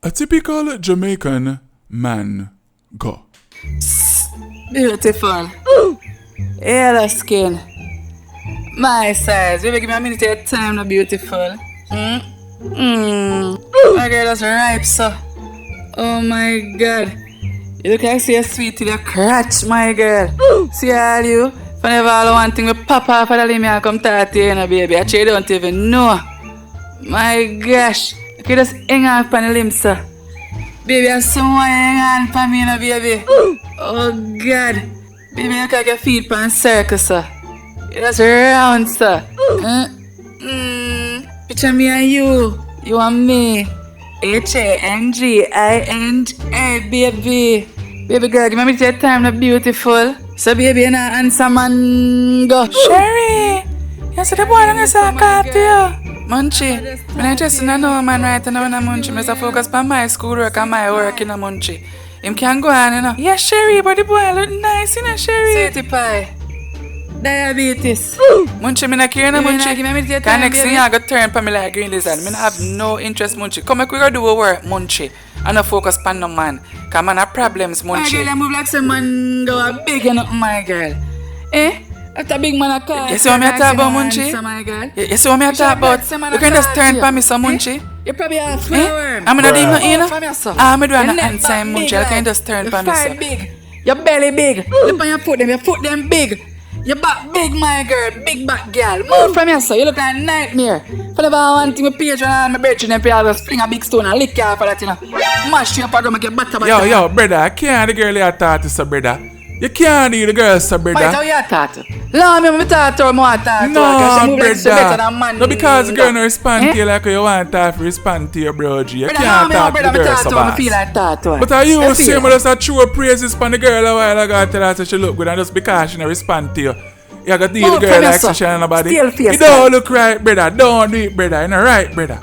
A typical Jamaican man go. Beautiful. Yellow skin. My size. Baby, give me a minute of time, no beautiful. My girl, that's ripe, so. Oh my god. You look like you're sweet till you crotch, my girl. See all you? Whenever all one thing, we pop off of the limb and come talk to you, baby. Actually, you don't even know. My gosh. You can just hang off on the limb, sir. Baby, I'm someone hang on for me, baby. Oh god. Baby, you can get feet on circle, sir. You just round, sir. Picture me and you. You and me. Hanginga, baby. Baby girl, give me your time, no beautiful. So baby, you're not handsome man go. Sherry, you see the boy don't get so caught to you. Munchie, I'm not just in a no man right now in a Munchie. I'm just focus on my school work and my work in a Munchie. Him can go on, you know. Yeah, Sherry, but the boy look nice, you know, Sherry. Sweetie pie. Diabetes. Munchie, I'm not care, no Munchie. Cause next thing I got turn for me like green lizard. I have no interest, Munchie. Come make we go do our work, Munchie. I no focus on no man. Cause man have problems, Munchie. My girl, I move like some man go a big enough, my girl. Eh? That's a big man a call. You see what me talk about, Munchie? You see what me talk about? You can just turn for me, some Munchie. You probably have flower. I'm not even in. I'm not doing answer, Munchie. You can just turn for me, sir. Big. Your belly big. Look on your foot them big. Your back big, my girl, big back girl. Move from here, so you look like a nightmare. For the one thing with page and my birthday, then I'll just fling a big stone and lick you off of that, you know. Mash you up and make you butter. Yo, brother, I can't the girl you talk to, sir, brother. You can't do the girl, sir, brother. Why how you talk to? No, me talk to her, more talk to her. No, brother. No, because the girl no respond to you like you want to respond to your bro G. You can't talk to the girl, so bad. But are you saying me just a true praises for the girl a while ago tell her she look good and just because she don't respond to you? You got to deal the girl like so she ain't nobody. You don't look right, brother. Don't do it, brother. You know right, brother.